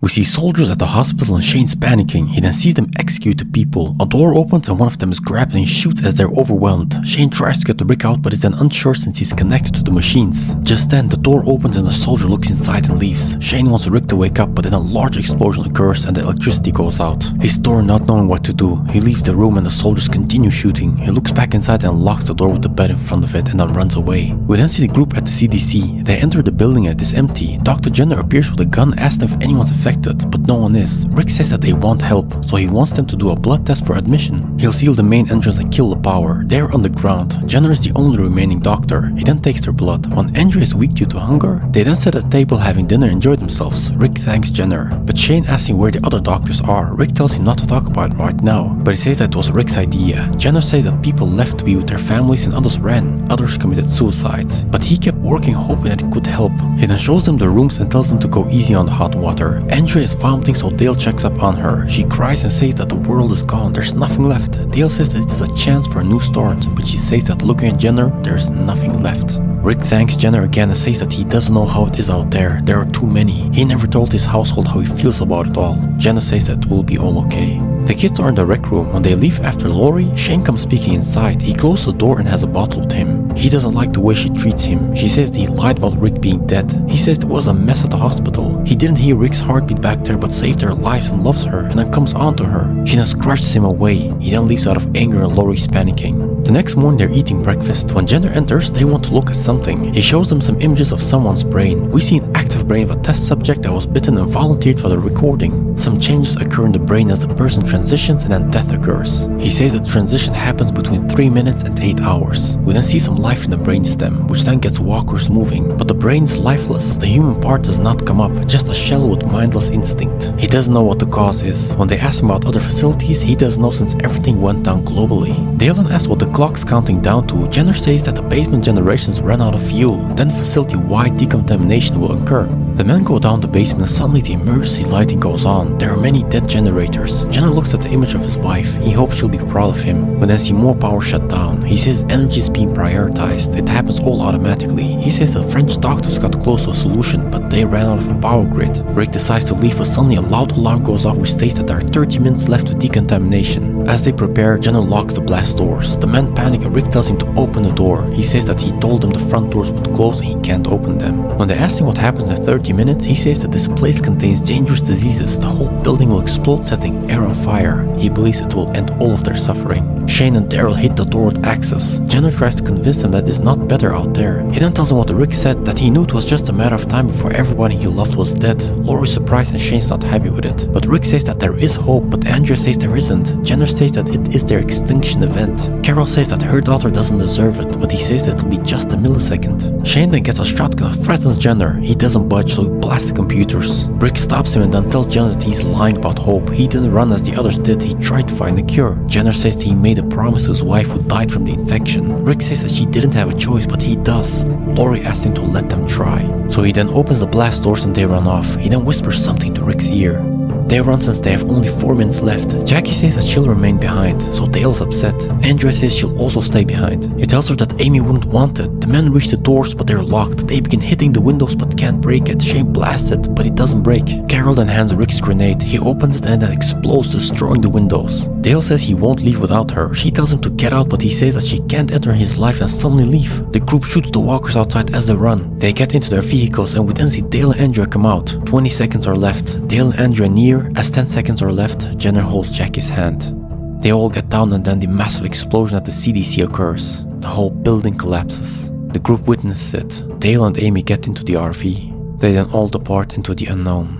We see soldiers at the hospital and Shane's panicking. He then sees them execute the people. A door opens and one of them is grabbed and he shoots as they're overwhelmed. Shane tries to get the Rick out but is then unsure since he's connected to the machines. Just then, the door opens and the soldier looks inside and leaves. Shane wants Rick to wake up but then a large explosion occurs and the electricity goes out. He's torn, not knowing what to do. He leaves the room and the soldiers continue shooting. He looks back inside and locks the door with the bed in front of it and then runs away. We then see the group at the CDC. They enter the building and it is empty. Dr. Jenner appears with a gun, asking if anyone's affected, but no one is. Rick says that they want help, so he wants them to do a blood test for admission. He'll seal the main entrance and kill the power. They're on the ground. Jenner is the only remaining doctor. He then takes their blood. When Andrea is weak due to hunger, they then sit at a table having dinner and enjoy themselves. Rick thanks Jenner, but Shane asks him where the other doctors are. Rick tells him not to talk about it right now, but he says that it was Rick's idea. Jenner says that people left to be with their families and others ran. Others committed suicides, but he kept working hoping that it could help. He then shows them the rooms and tells them to go easy on the hot water. Andrea is vomiting, so Dale checks up on her. She cries and says that the world is gone, there's nothing left. Dale says that it's a chance for a new start, but she says that looking at Jenner, there's nothing left. Rick thanks Jenner again and says that he doesn't know how it is out there. There are too many. He never told his household how he feels about it all. Jenner says that it will be all okay. The kids are in the rec room. When they leave after Lori, Shane comes speaking inside. He closes the door and has a bottle with him. He doesn't like the way she treats him. She says that he lied about Rick being dead. He says it was a mess at the hospital. He didn't hear Rick's heartbeat back there but saved their lives and loves her and then comes on to her. She then scratches him away. He then leaves out of anger and Lori's panicking. The next morning they're eating breakfast. When Jenner enters, they want to look at something. He shows them some images of someone's brain. We see an active brain of a test subject that was bitten and volunteered for the recording. Some changes occur in the brain as the person transitions and then death occurs. He says that the transition happens between 3 minutes and 8 hours. We then see some life in the brainstem, which then gets walkers moving. But the brain's lifeless. The human part does not come up, just a shell with mindless instinct. He doesn't know what the cause is. When they ask him about other facilities, he doesn't know since everything went down globally. Dale then asks what the clock's counting down to. Jenner says that the basement generations ran out of fuel. Then facility-wide decontamination will occur. The men go down the basement and suddenly the emergency lighting goes on. There are many dead generators. Jenner looks at the image of his wife. He hopes she'll be proud of him. When they see more power shut down, he says energy is being prioritized. It happens all automatically. He says the French doctors got close to a solution, but they ran out of a power grid. Rick decides to leave, but suddenly a loud alarm goes off which states that there are 30 minutes left to decontamination. As they prepare, Jenner locks the blast doors. The men panic and Rick tells him to open the door. He says that he told them the front doors would close and he can't open them. When they ask him what happens in 30 minutes, he says that this place contains dangerous diseases. The whole building will explode, setting air on fire. He believes it will end all of their suffering. Shane and Daryl hit the door with axes. Jenner tries to convince them that it's not better out there. He then tells them what Rick said, that he knew it was just a matter of time before everybody he loved was dead. Lori's surprised and Shane's not happy with it. But Rick says that there is hope, but Andrea says there isn't. Jenner says that it is their extinction event. Carol says that her daughter doesn't deserve it, but he says that it'll be just a millisecond. Shane then gets a shotgun and threatens Jenner. He doesn't budge, so he blasts the computers. Rick stops him and then tells Jenner that he's lying about hope. He didn't run as the others did. He tried to find a cure. Jenner says that he made a promise to his wife who died from the infection. Rick says that she didn't have a choice, but he does. Lori asked him to let them try. So he then opens the blast doors and they run off. He then whispers something to Rick's ear. They run since they have only 4 minutes left. Jackie says that she'll remain behind, so Dale's upset. Andrea says she'll also stay behind. He tells her that Amy wouldn't want it. The men reach the doors, but they're locked. They begin hitting the windows, but can't break it. Shane blasts it, but it doesn't break. Carol then hands Rick's grenade. He opens it and it explodes, destroying the windows. Dale says he won't leave without her. She tells him to get out, but he says that she can't enter his life and suddenly leave. The group shoots the walkers outside as they run. They get into their vehicles and we then see Dale and Andrea come out. 20 seconds are left. Dale and Andrea near. As 10 seconds are left, Jenner holds Jackie's hand. They all get down and then the massive explosion at the CDC occurs. The whole building collapses. The group witnesses it. Dale and Amy get into the RV. They then all depart into the unknown.